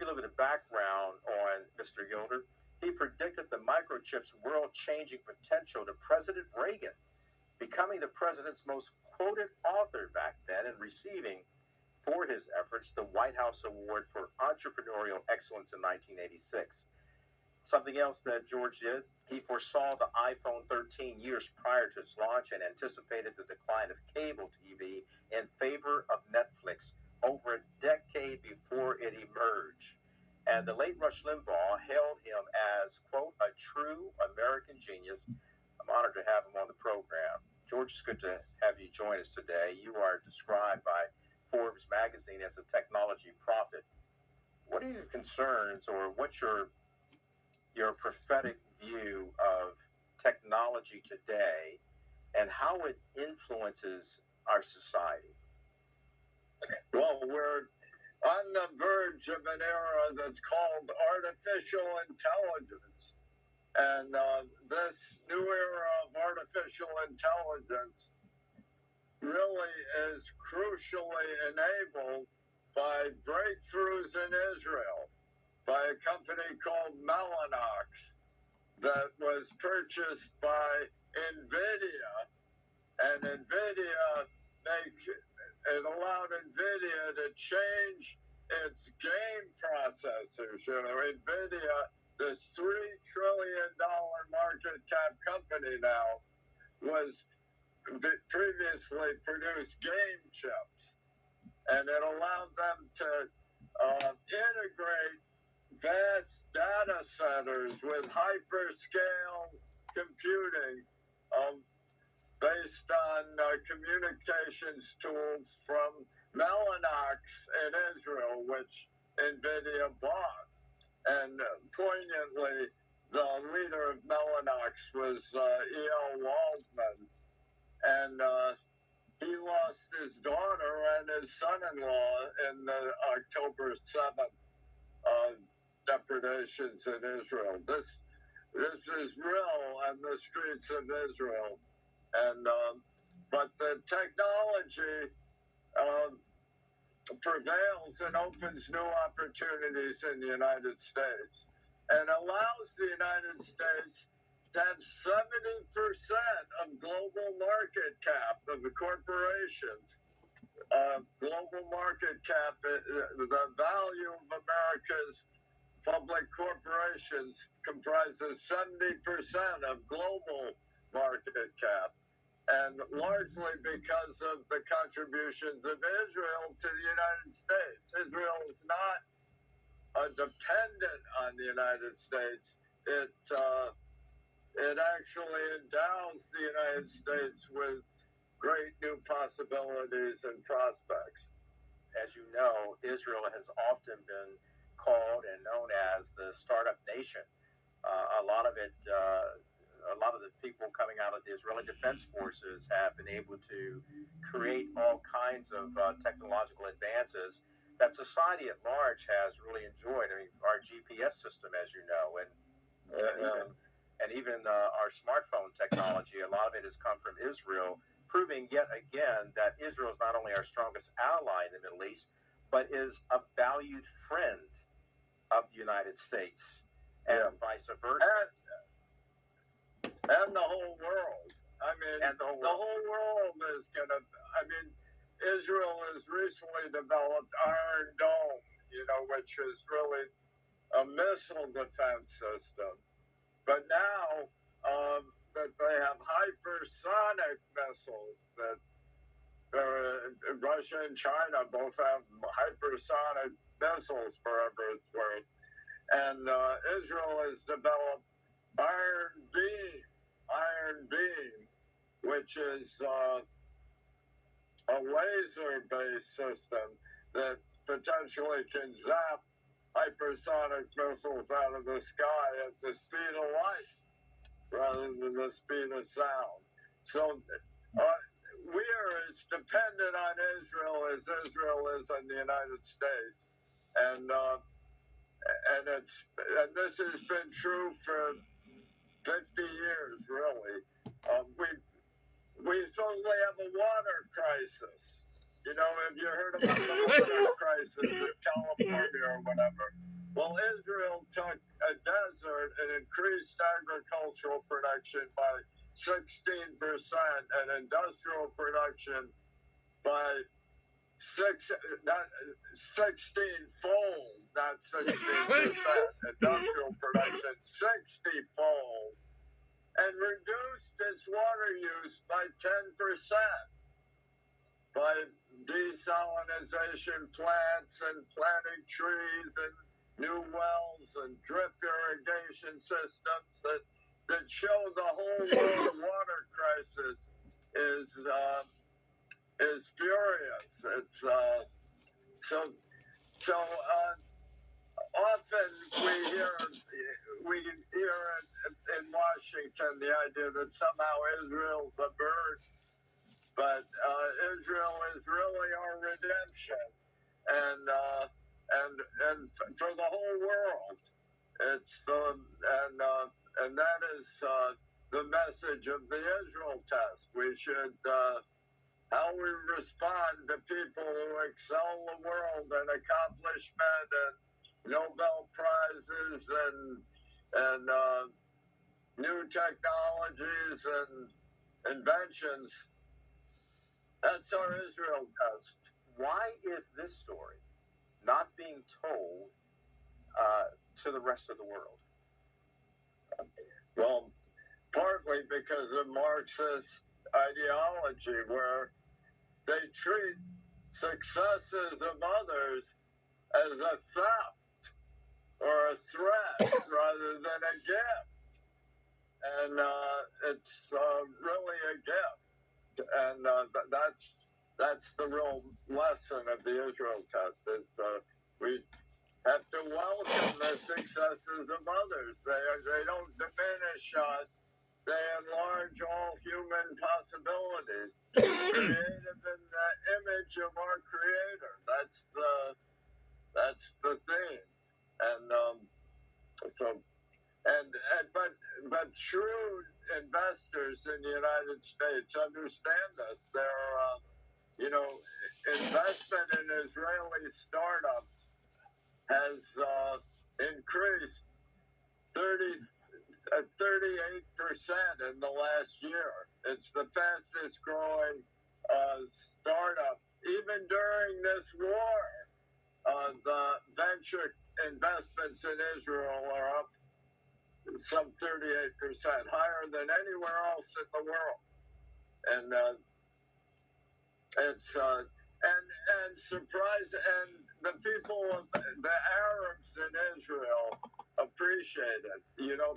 little bit of background on Mr. Gilder. He predicted the microchip's world-changing potential to President Reagan, becoming the president's most quoted author back then and receiving, for his efforts, the White House Award for Entrepreneurial Excellence in 1986. Something else that George did, he foresaw the iPhone 13 years prior to its launch and anticipated the decline of cable TV in favor of Netflix over a decade before it emerged. And the late Rush Limbaugh hailed him as, quote, a true American genius. I'm honored to have him on the program. George, it's good to have you join us today. You are described by Forbes magazine as a technology prophet. What are your concerns, or what's your prophetic view of technology today and how it influences our society? Well, we're on the verge of an era that's called artificial intelligence. And this new era of artificial intelligence really is crucially enabled by breakthroughs in Israel by a company called Mellanox that was purchased by NVIDIA. And NVIDIA it allowed NVIDIA to change its game processors. You know, NVIDIA, this $3 trillion market cap company now, was previously produced game chips. And it allowed them to integrate vast data centers with hyperscale computing based on communications tools from Mellanox in Israel, which NVIDIA bought. And poignantly, the leader of Mellanox was E.L. Waldman. And he lost his daughter and his son-in-law in the October 7th depredations in Israel. This is real on the streets of Israel. And but the technology prevails and opens new opportunities in the United States and allows the United States to have 70% of global market cap of the corporations. Global market cap, the value of America's public corporations comprises 70% of global market cap, and largely because of the contributions of Israel to the United States. Israel is not dependent on the United States. It actually endows the United States with great new possibilities and prospects. As you know, Israel has often been called and known as the startup nation. A lot of the people coming out of the Israeli Defense Forces have been able to create all kinds of technological advances that society at large has really enjoyed. I mean, our GPS system, as you know, and even our smartphone technology, a lot of it has come from Israel, proving yet again that Israel is not only our strongest ally in the Middle East, but is a valued friend of the United States, and vice versa. And the whole world. I mean, the whole world is going to, Israel has recently developed Iron Dome, which is really a missile defense system. But now that they have hypersonic missiles, that Russia and China both have hypersonic missiles, forever it's worth. And Israel has developed Iron Beam, which is a laser-based system that potentially can zap hypersonic missiles out of the sky at the speed of light rather than the speed of sound. So we are as dependent on Israel as Israel is on the United States. And this has been true for 50 years, really. We supposedly have a water crisis. Have you heard about the water crisis in California or whatever? Well, Israel took a desert and increased agricultural production by 16% and industrial production by 16-fold, not 16%, industrial production 60-fold, and reduced its water use by 10% by desalination plants and planting trees and new wells and drip irrigation systems that show the whole world water crisis is furious. It's often we hear in Washington the idea that somehow Israel's a bird, but Israel is really our redemption, and for the whole world, it's and that is the message of the Israel test. We should how we respond to people who excel the world in accomplishment and Nobel Prizes and new technologies and inventions. That's our Israel test. Why is this story not being told to the rest of the world? Well, partly because of Marxist ideology, where they treat successes of others as a theft or a threat rather than a gift. And it's really a gift. And that's the real lesson of the Israel test. Is we have to welcome the successes of others. They don't diminish us. They enlarge all human possibilities, creative in the image of our Creator. That's the thing, but shrewd investors in the United States understand this. Investment in Israeli startups has increased 38% in the last year. It's the fastest growing startup. Even during this war, the venture investments in Israel are up some 38%, higher than anywhere else in the world. And it's and surprise, and the people of the Arabs in Israel appreciate it.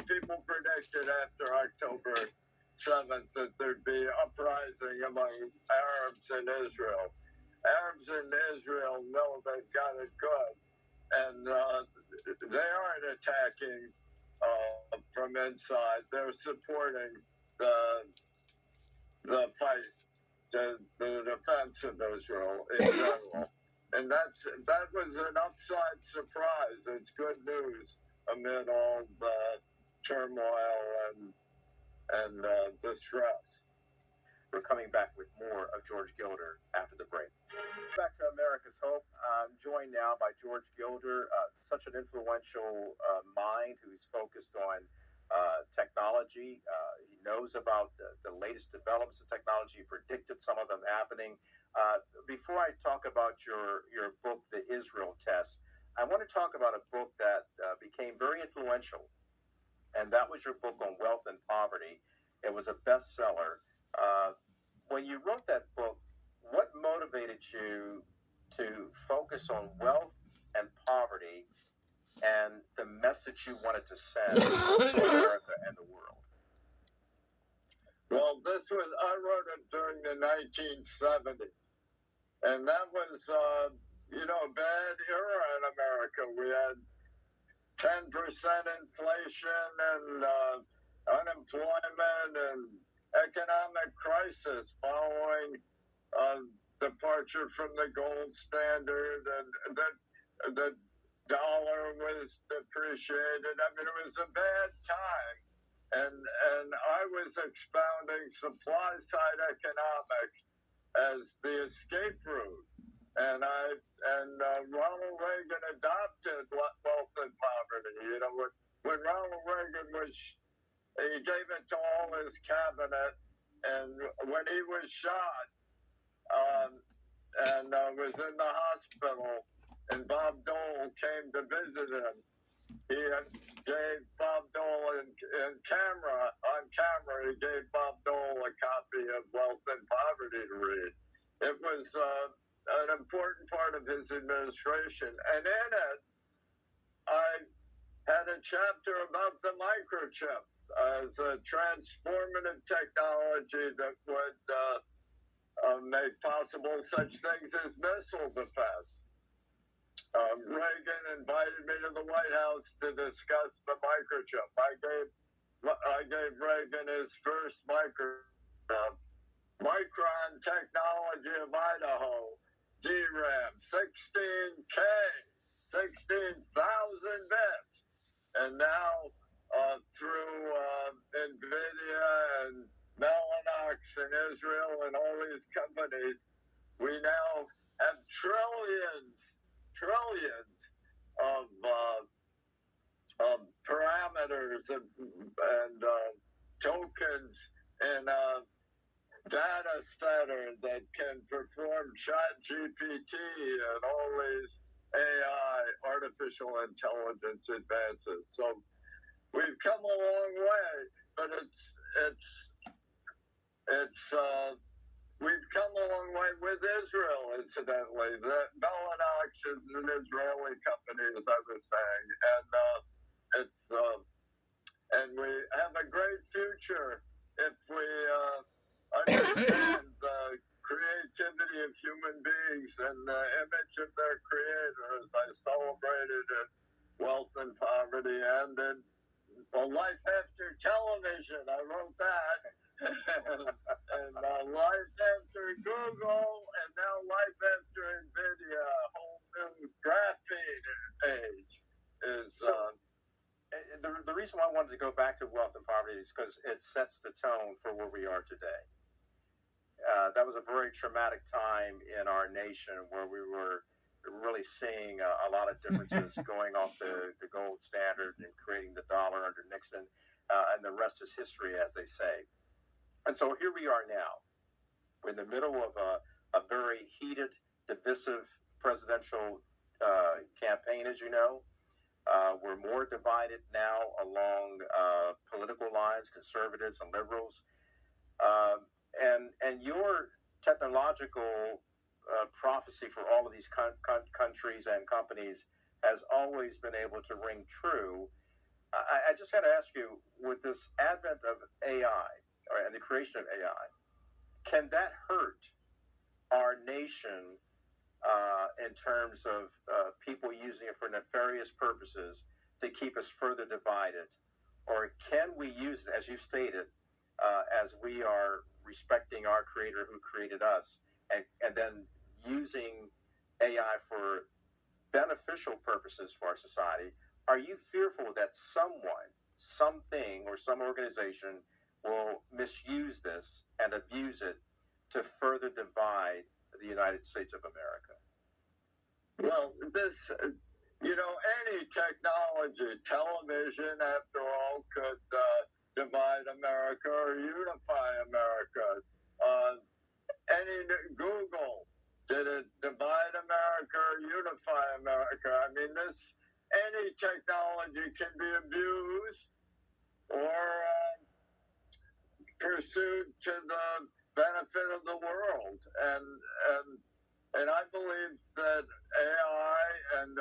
People predicted after October 7th that there'd be uprising among Arabs in Israel. Arabs in Israel know they've got it good, and they aren't attacking from inside. They're supporting the fight, the defense of Israel in general. And that was an upside surprise. It's good news amid all the turmoil and distress. We're coming back with more of George Gilder after the break. Back to America's Hope. I'm joined now by George Gilder, such an influential mind who's focused on technology. He knows about the latest developments in technology. He predicted some of them happening. Before I talk about your book, The Israel Test, I want to talk about a book that became very influential, and that was your book on wealth and poverty. It was a bestseller. When you wrote that book, what motivated you to focus on wealth and poverty and the message you wanted to send to America and the world? Well, I wrote it during the 1970s, and that was, a bad era in America. We had 10% inflation and unemployment and economic crisis following departure from the gold standard, and the dollar was depreciated. I mean, it was a bad time. And I was expounding supply side economics as the escape route, and Ronald Reagan adopted wealth and he gave it to all his cabinet. And when he was shot, and was in the hospital, and Bob Dole came to visit him, he gave Bob Dole on camera, he gave Bob Dole a copy of Wealth and Poverty to read. It was an important part of his administration. And in it, I had a chapter about the microchip as a transformative technology that would make possible such things as missile defense. Reagan invited me to the White House to discuss the microchip. I gave Reagan his first Micron Technology of Idaho, DRAM, 16K, 16,000 bits. And now through NVIDIA and Mellanox in Israel and all these companies, we now have trillions of parameters and tokens in a data center that can perform ChatGPT and all these AI, artificial intelligence advances. So we've come a long way, but we've come a long way with Israel, incidentally. Mellanox is an Israeli company, as I was saying, and we have a great future if we understand the creativity of human beings and the image of their creators. I celebrated it, Wealth and Poverty, and in Life After Television. I wrote that. and Life After Google, and now Life After NVIDIA, a whole new graphene age is. The reason why I wanted to go back to Wealth and Poverty is because it sets the tone for where we are today. That was a very traumatic time in our nation where we were really seeing a lot of differences going off the gold standard and creating the dollar under Nixon, and the rest is history, as they say. And so here we are now. We're in the middle of a very heated, divisive presidential campaign, as you know. We're more divided now along political lines, conservatives and liberals. And your technological prophecy for all of these countries and companies has always been able to ring true. I just got to ask you, with this advent of AI and the creation of AI, can that hurt our nation in terms of people using it for nefarious purposes to keep us further divided? Or can we use it, as you stated, as we are respecting our creator who created us, and then using AI for beneficial purposes for our society? Are you fearful that someone, something, or some organization will misuse this and abuse it to further divide the United States of America? Well, any technology, television, after all, could divide America or unify America. Google, did it divide America or unify America? I mean, any technology can be abused or pursued to the benefit of the world, and I believe that AI, and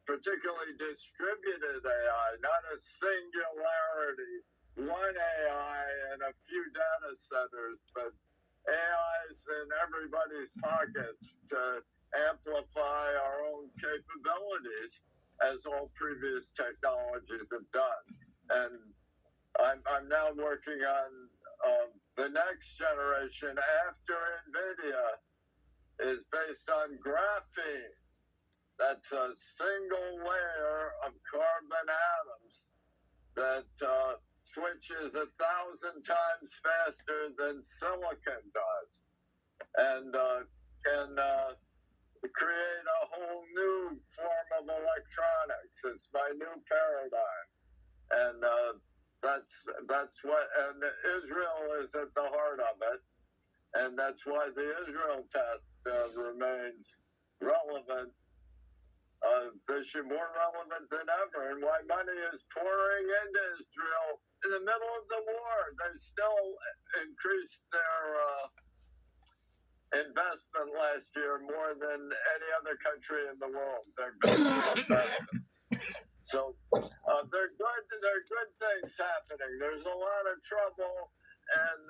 particularly distributed AI, not a singularity, one AI and a few data centers, but AIs in everybody's pockets to amplify our own capabilities, as all previous technologies have done. And I'm now working on the next generation after NVIDIA is based on graphene. That's a single layer of carbon atoms that switches 1,000 times faster than silicon does, and can create a whole new form of electronics. It's my new paradigm. And that's what, and Israel is at the heart of it, and that's why the Israel test remains relevant. This is more relevant than ever, and why money is pouring into Israel in the middle of the war. They still increased their investment last year more than any other country in the world. Their government investment. So they're good. There are good things happening. There's a lot of trouble, and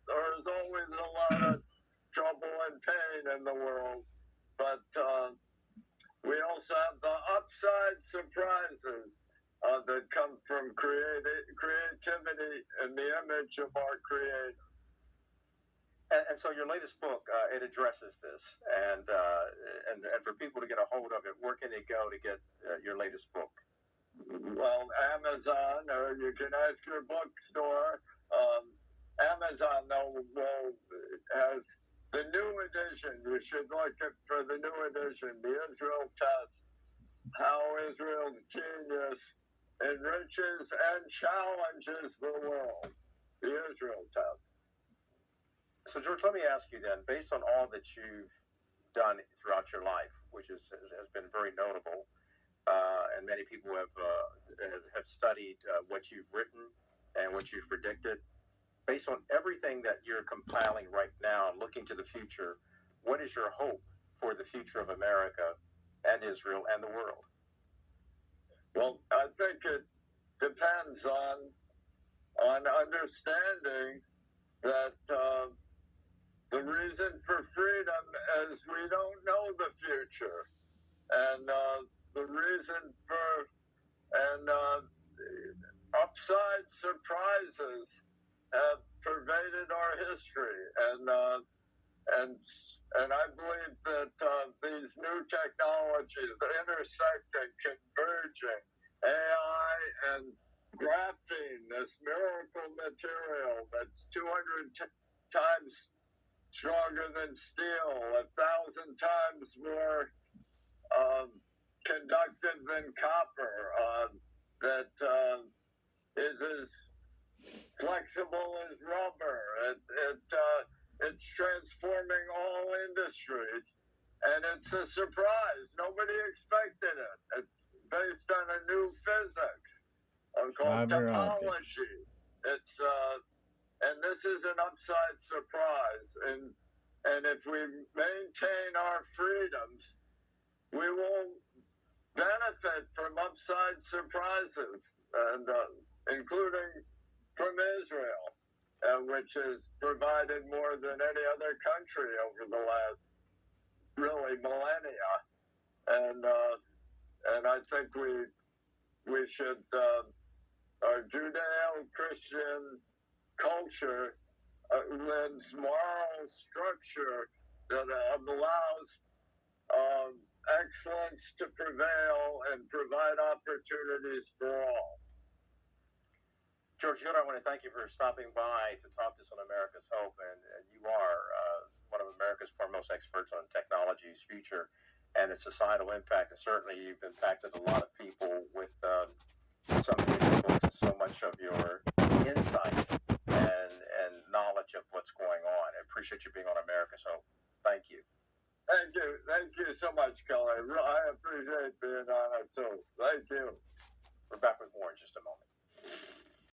there's always a lot of trouble and pain in the world. But we also have the upside surprises that come from creativity and the image of our Creator. And so your latest book, it addresses this, and for people to get a hold of it, where can they go to get your latest book? Well, Amazon, or you can ask your bookstore. Amazon, though, has the new edition. You should look for the new edition, the Israel Test, How Israel's Genius Enriches and Challenges the World, the Israel Test. So, George, let me ask you then, based on all that you've done throughout your life, which has been very notable, and many people have studied what you've written and what you've predicted. Based on everything that you're compiling right now and looking to the future, what is your hope for the future of America and Israel and the world? Well, I think it depends on understanding that the reason for freedom is we don't know the future, and the reason for upside surprises have pervaded our history, and I believe that these new technologies, intersecting, converging, AI and graphene, this miracle material that's 200 times stronger than steel, 1,000 times more conductive than copper, that is as flexible as rubber. It's transforming all industries, and it's a surprise. Nobody expected it. It's based on a new physics called topology. It's and this is an upside surprise. And if we maintain our freedoms, we will benefit from upside surprises, and including from Israel, which has provided more than any other country over the last really millennia. And I think we should our Judeo-Christian culture lends moral structure that allows excellence to prevail and provide opportunities for all. George Yoder, I want to thank you for stopping by to talk to us on America's Hope, and you are one of America's foremost experts on technology's future and its societal impact, and certainly you've impacted a lot of people with some of your books and so much of your insight and knowledge of what's going on. I appreciate you being on America's Hope. Thank you. Thank you so much, Kelly. I appreciate being on it too. Thank you. We're back with more in just a moment.